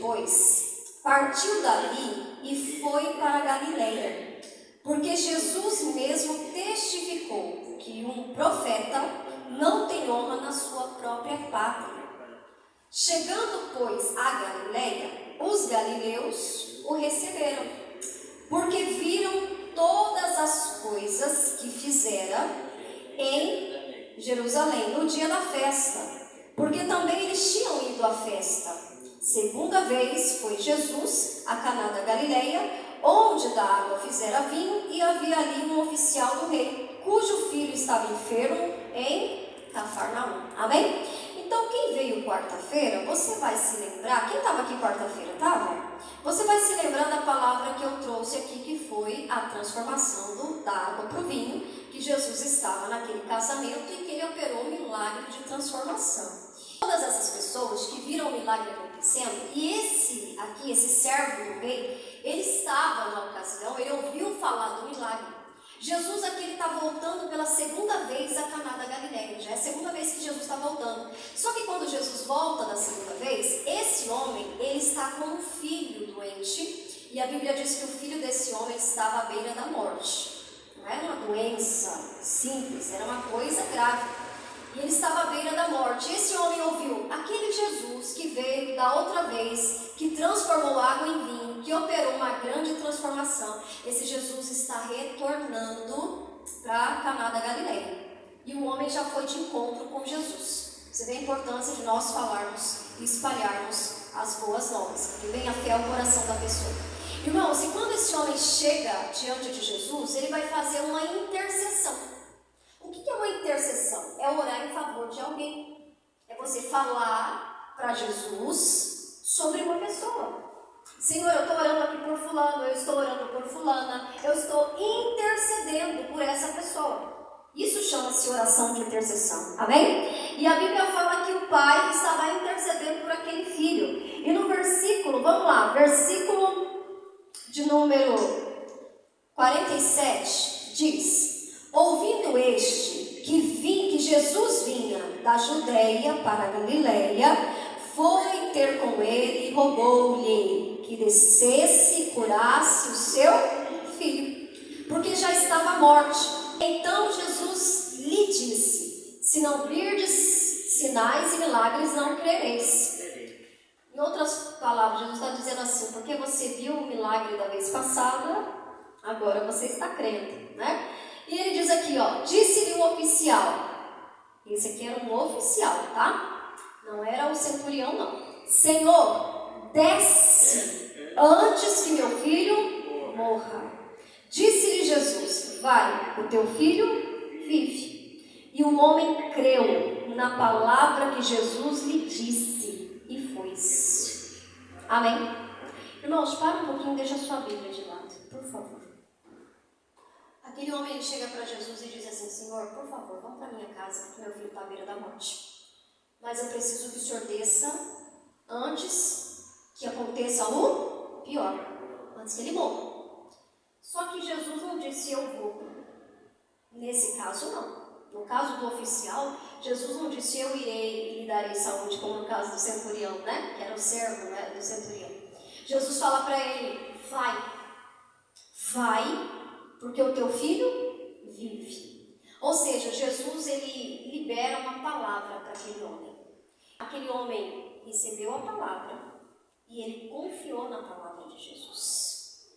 depois, partiu dali e foi para a Galileia, porque Jesus mesmo testificou que um profeta não tem honra na sua própria pátria. Chegando, pois, à Galileia, os galileus o receberam, porque viram todas as coisas que fizera em Jerusalém no dia da festa, porque também eles tinham ido à festa. Segunda vez foi Jesus a Caná da Galileia, onde da água fizera vinho, e havia ali um oficial do rei, cujo filho estava enfermo em Cafarnaum. Amém? Então, quem veio quarta-feira, você vai se lembrar. Quem estava aqui quarta-feira? Estava? Você vai se lembrar da palavra que eu trouxe aqui, que foi a transformação da água para o vinho, que Jesus estava naquele casamento e que ele operou um milagre de transformação. Todas essas pessoas que viram o milagre acontecendo, e esse servo do rei, ele estava na ocasião, ele ouviu falar do milagre. Jesus aqui ele está voltando pela segunda vez a Caná da Galileia. Já é a segunda vez que Jesus está voltando. Só que quando Jesus volta da segunda vez, esse homem ele está com um filho doente. E a Bíblia diz que o filho desse homem estava à beira da morte. Não era uma doença simples, era uma coisa grave. E ele estava à beira da morte. E esse homem ouviu aquele Jesus que veio da outra vez, que transformou água em vinho, que operou uma grande transformação. Esse Jesus está retornando para Caná da Galileia. E o homem já foi de encontro com Jesus. Você vê a importância de nós falarmos e espalharmos as boas novas, que vem a fé ao coração da pessoa. Irmãos, e quando esse homem chega diante de Jesus, ele vai fazer uma intercessão. O que é uma intercessão? É orar em favor de alguém. É você falar para Jesus sobre uma pessoa. Senhor, eu estou orando aqui por fulano, eu estou orando por fulana, eu estou intercedendo por essa pessoa. Isso chama-se oração de intercessão. Amém? E a Bíblia fala que o pai estava intercedendo por aquele filho. E no versículo, vamos lá, versículo de número 47, diz: ouvindo este que Jesus vinha da Judeia para a Galileia, foi ter com ele e rogou-lhe que descesse e curasse o seu filho, porque já estava à morte. Então Jesus lhe disse: se não virdes sinais e milagres, não crereis. Em outras palavras, Jesus está dizendo assim: porque você viu o milagre da vez passada, agora você está crendo, né? E ele diz aqui, ó, disse-lhe o oficial. Esse aqui era um oficial, tá? Não era o centurião, não. Senhor, desce antes que meu filho morra. Disse-lhe Jesus: vai, o teu filho vive. E o homem creu na palavra que Jesus lhe disse e foi-se. Amém? Irmãos, para um pouquinho, deixa a sua Bíblia de lado, por favor. Aquele homem ele chega para Jesus e diz assim: Senhor, por favor, vamos para minha casa, porque meu filho está à beira da morte. Mas eu preciso que o Senhor desça antes que aconteça o pior, antes que ele morra. Só que Jesus não disse eu vou. Nesse caso não. No caso do oficial, Jesus não disse eu irei e lhe darei saúde, como no caso do centurião, né? Que era o servo, né, do centurião. Jesus fala para ele: vai, porque o teu filho vive. Ou seja, Jesus ele libera uma palavra para aquele homem. Aquele homem recebeu a palavra e ele confiou na palavra de Jesus.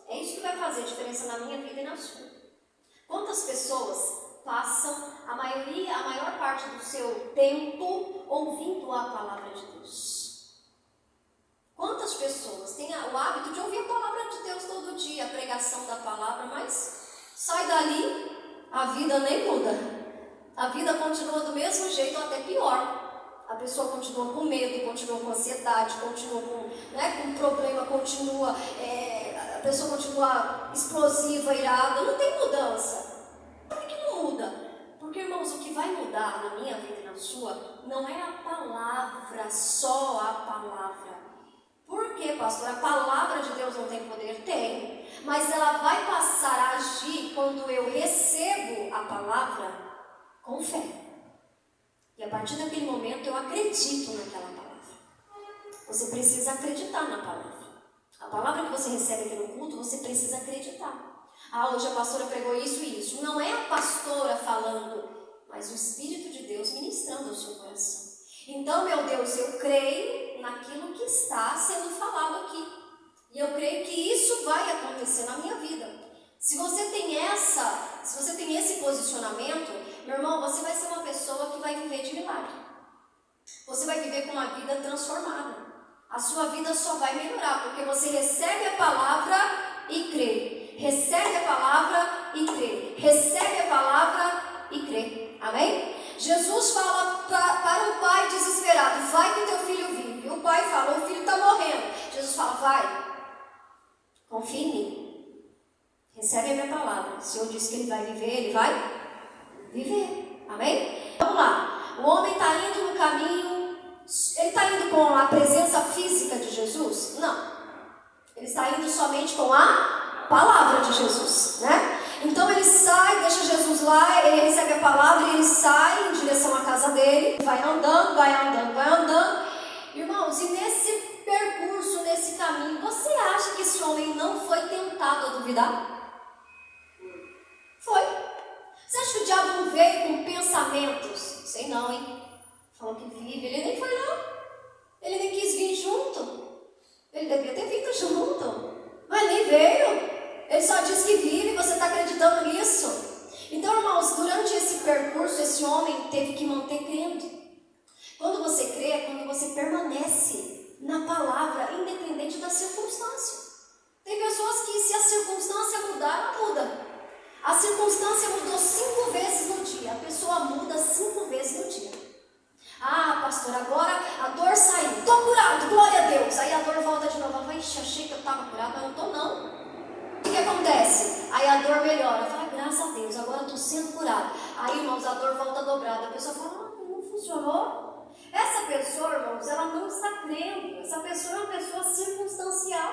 É isso que vai fazer diferença na minha vida e na sua. Quantas pessoas passam a maior parte do seu tempo ouvindo a palavra de Deus? Quantas pessoas têm o hábito de ouvir a palavra de Deus todo dia, a pregação da palavra, mas sai dali, a vida nem muda. A vida continua do mesmo jeito, até pior. A pessoa continua com medo, continua com ansiedade, continua com problema, a pessoa continua explosiva, irada, não tem mudança. Por que não muda? Porque, irmãos, o que vai mudar na minha vida e na sua não é a palavra, só a palavra. Por quê, pastor? A palavra de Deus não tem poder? Tem. Mas ela vai passar a agir quando eu recebo a palavra com fé. E a partir daquele momento eu acredito naquela palavra. Você precisa acreditar na palavra. A palavra que você recebe aqui no culto, você precisa acreditar. Ah, hoje a pastora pregou isso e isso. Não é a pastora falando, mas o Espírito de Deus ministrando ao seu coração. Então, meu Deus, eu creio naquilo que está sendo falado aqui. E eu creio que isso vai acontecer na minha vida. Se você tem esse posicionamento, meu irmão, você vai ser uma pessoa que vai viver de milagre. Você vai viver com uma vida transformada. A sua vida só vai melhorar, porque você recebe a palavra e crê. Recebe a palavra e crê. Recebe a palavra e crê. Amém? Jesus fala para o pai desesperado, vai que teu filho vive. O pai fala, o filho está morrendo. Jesus fala, vai, confia em mim. Recebe a minha palavra. Se eu disse que ele vai viver, ele vai viver. Amém? Vamos lá. O homem está indo no caminho. Ele está indo com a presença física de Jesus? Não. Ele está indo somente com a palavra de Jesus, né? Então ele sai, deixa Jesus lá, ele recebe a palavra e ele sai em direção à casa dele. Vai andando, vai andando, vai andando. Irmãos, e nesse percurso, nesse caminho, você acha que esse homem não foi tentado a duvidar? Foi. Você acha que o diabo não veio com pensamentos? Sei não, hein? Falou que vive. Ele nem foi não. Ele nem quis vir junto. Ele devia ter vindo junto. Mas nem veio. Ele só diz que vive e você está acreditando nisso. Então, irmãos, durante esse percurso, esse homem teve que manter crendo. Quando você crê, é quando você permanece na palavra, independente da circunstância. Tem pessoas que, se a circunstância mudar, ela muda. A circunstância mudou 5 vezes no dia. A pessoa muda 5 vezes no dia. Ah, pastor, agora a dor saiu. Estou curado, glória a Deus. Aí a dor volta de novo. Ixi, achei que eu estava curado, mas não estou não. O que acontece? Aí a dor melhora. Fala, graças a Deus, agora eu estou sendo curado. Aí, irmãos, a dor volta dobrada. A pessoa fala, não funcionou. Essa pessoa, irmãos, ela não está crendo. Essa pessoa é uma pessoa circunstancial.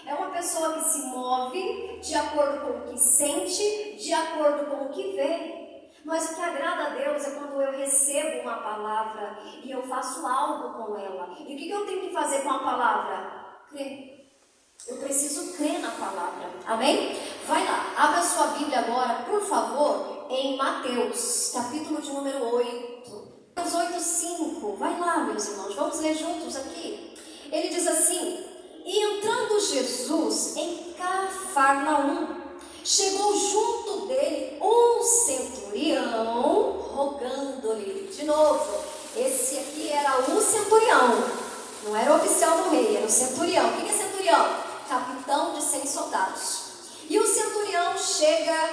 É uma pessoa que se move de acordo com o que sente, de acordo com o que vê. Mas o que agrada a Deus é quando eu recebo uma palavra e eu faço algo com ela. E o que eu tenho que fazer com a palavra? Crer. Eu preciso crer na palavra. Amém? Vai lá, abra sua Bíblia agora, por favor, em Mateus, capítulo de número 8. Mateus 8:5. Vai lá, meus irmãos, vamos ler juntos aqui. Ele diz assim: e entrando Jesus em Cafarnaum, chegou junto dele um centurião, rogando-lhe. De novo, esse aqui era o centurião, não era o oficial do rei, era o centurião. O que é centurião? Capitão de 100 soldados. E o centurião chega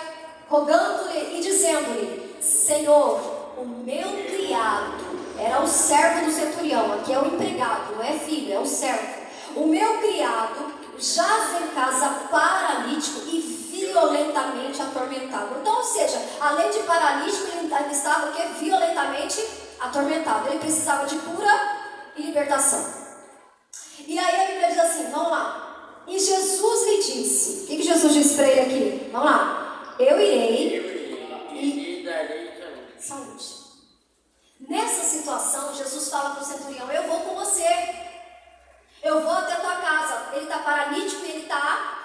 rogando-lhe e dizendo-lhe: Senhor, o meu criado, era o servo do centurião, aqui é o empregado, não é filho, é o servo. O meu criado jaz em casa paralítico e violentamente atormentado. Então, ou seja, além de paralítico, ele estava o quê? Violentamente atormentado. Ele precisava de cura e libertação. E aí a Bíblia diz assim, vamos lá. E Jesus lhe disse, o que Jesus disse para ele aqui? Vamos lá. Eu irei e darei saúde. Nessa situação, Jesus fala para o centurião, eu vou com você. Eu vou até a tua casa. Ele está paralítico e ele está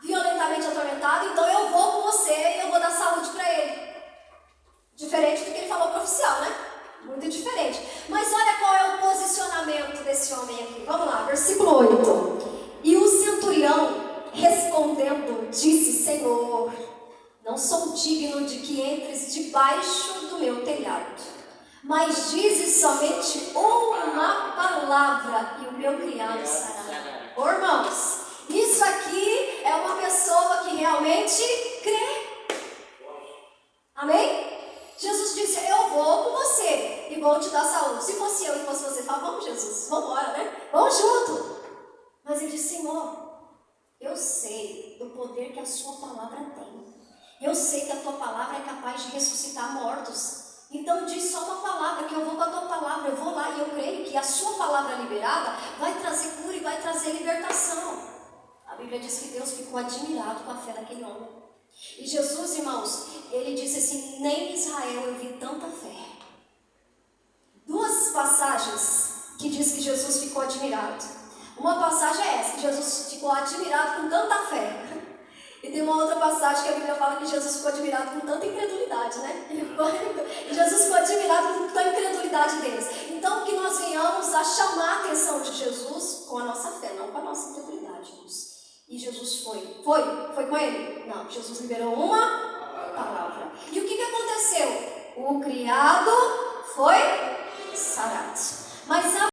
violentamente atormentado, então eu vou com você e eu vou dar saúde para ele. Diferente do que ele falou para o oficial, né? Muito diferente. Mas olha qual é o posicionamento desse homem aqui. Vamos lá, versículo 8. E o centurião, respondendo, disse: Senhor, não sou digno de que entres debaixo do meu telhado, mas dizes somente uma palavra e o meu criado sarará. Ô, irmãos, isso aqui é uma pessoa que realmente crê. Amém? Jesus disse, eu vou com você e vou te dar saúde. Se fosse eu e fosse você, fala, vamos Jesus, vamos embora, né? Vamos junto. Mas ele disse, Senhor, eu sei do poder que a sua palavra tem. Eu sei que a tua palavra é capaz de ressuscitar mortos. Então diz só uma palavra, que eu vou com a tua palavra, eu vou lá e eu creio que a sua palavra liberada vai trazer cura e vai trazer libertação. A Bíblia diz que Deus ficou admirado com a fé daquele homem. E Jesus, irmãos, ele disse assim, nem em Israel eu vi tanta fé. Duas passagens que diz que Jesus ficou admirado. Uma passagem é essa, que Jesus ficou admirado com tanta fé. E tem uma outra passagem que a Bíblia fala que Jesus ficou admirado com tanta incredulidade, né? E Jesus ficou admirado com tanta incredulidade deles. Então, que nós venhamos a chamar a atenção de Jesus com a nossa fé, não com a nossa incredulidade, irmãos. E Jesus foi. Foi com ele? Não, Jesus liberou uma palavra. E o que aconteceu? O criado foi sarado. Mas